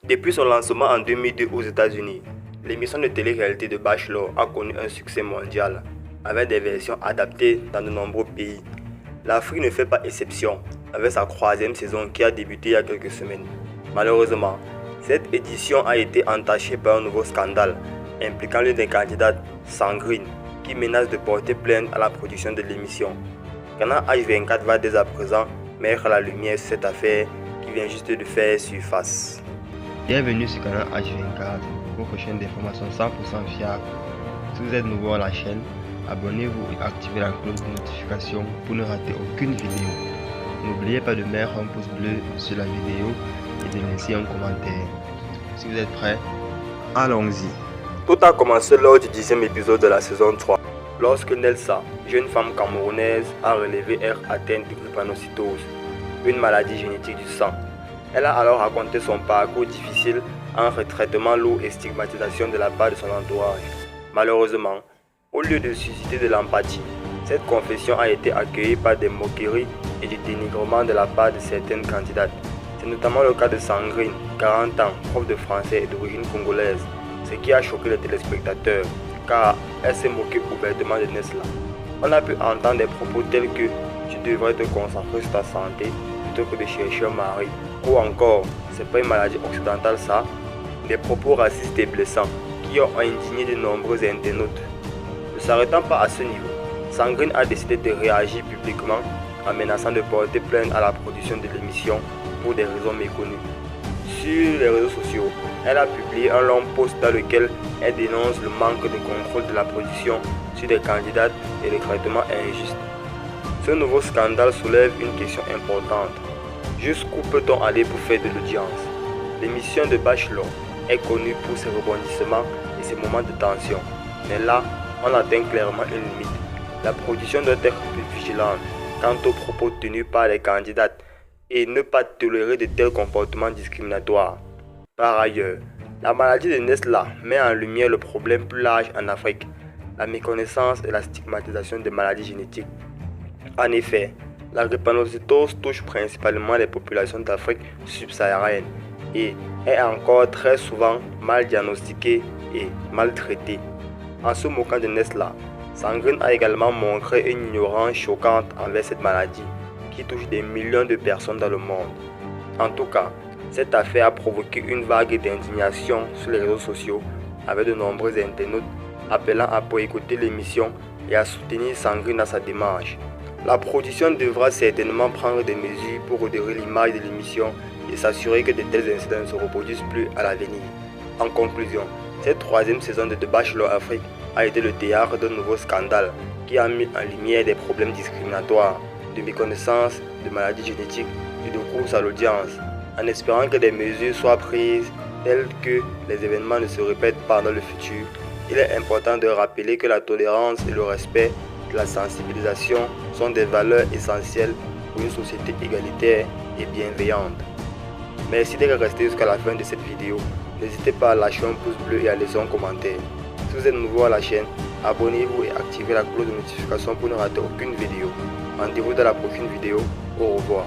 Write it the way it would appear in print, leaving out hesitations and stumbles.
Depuis son lancement en 2002 aux États-Unis, l'émission de télé-réalité de Bachelor a connu un succès mondial, avec des versions adaptées dans de nombreux pays. L'Afrique ne fait pas exception, avec sa 3e saison qui a débuté il y a quelques semaines. Malheureusement, cette édition a été entachée par un nouveau scandale impliquant l'une des candidates, Sandrine, qui menace de porter plainte à la production de l'émission. Canal H24 va dès à présent mettre la lumière sur cette affaire qui vient juste de faire surface. Bienvenue sur Canal H24, votre chaîne d'information 100% fiable. Si vous êtes nouveau à la chaîne, abonnez-vous et activez la cloche de notification pour ne rater aucune vidéo. N'oubliez pas de mettre un pouce bleu sur la vidéo et de laisser un commentaire. Si vous êtes prêts, allons-y. Tout a commencé lors du 10e épisode de la saison 3, lorsque Nelsa, jeune femme camerounaise, a relevé être atteinte de drépanocytose, une maladie génétique du sang. Elle a alors raconté son parcours difficile entre traitement lourd et stigmatisation de la part de son entourage. Malheureusement, au lieu de susciter de l'empathie, cette confession a été accueillie par des moqueries et du dénigrement de la part de certaines candidates. C'est notamment le cas de Sandrine, 40 ans, prof de français et d'origine congolaise, ce qui a choqué les téléspectateurs, car elle s'est moquée ouvertement de Nesla. On a pu entendre des propos tels que « tu devrais te concentrer sur ta santé plutôt que de chercher un mari » ou encore « c'est pas une maladie occidentale ça », des propos racistes et blessants qui ont indigné de nombreux internautes. Ne s'arrêtant pas à ce niveau, Sandrine a décidé de réagir publiquement en menaçant de porter plainte à la production de l'émission pour des raisons méconnues. Sur les réseaux sociaux, elle a publié un long post dans lequel elle dénonce le manque de contrôle de la production sur des candidates et le traitement injuste. Ce nouveau scandale soulève une question importante. Jusqu'où peut-on aller pour faire de l'audience? L'émission de Bachelor est connue pour ses rebondissements et ses moments de tension. Mais là, on atteint clairement une limite. La production doit être plus vigilante quant aux propos tenus par les candidates et ne pas tolérer de tels comportements discriminatoires. Par ailleurs, la maladie de Nesla met en lumière le problème plus large en Afrique, la méconnaissance et la stigmatisation des maladies génétiques. En effet, la drépanocytose touche principalement les populations d'Afrique subsaharienne et est encore très souvent mal diagnostiquée et mal traitée. En se moquant de Nesla, Sandrine a également montré une ignorance choquante envers cette maladie qui touche des millions de personnes dans le monde. En tout cas, cette affaire a provoqué une vague d'indignation sur les réseaux sociaux avec de nombreux internautes appelant à boycotter l'émission et à soutenir Sandrine dans sa démarche. La production devra certainement prendre des mesures pour redorer l'image de l'émission et s'assurer que de tels incidents ne se reproduisent plus à l'avenir. En conclusion, cette 3e saison de The Bachelor Afrique a été le théâtre d'un nouveau scandale qui a mis en lumière des problèmes discriminatoires, de méconnaissance, de maladies génétiques et de course à l'audience, en espérant que des mesures soient prises telles que les événements ne se répètent pas dans le futur. Il est important de rappeler que la tolérance et le respect de la sensibilisation sont des valeurs essentielles pour une société égalitaire et bienveillante. Merci d'être resté jusqu'à la fin de cette vidéo. N'hésitez pas à lâcher un pouce bleu et à laisser un commentaire. Si vous êtes nouveau à la chaîne, abonnez-vous et activez la cloche de notification pour ne rater aucune vidéo. Rendez-vous dans la prochaine vidéo. Au revoir.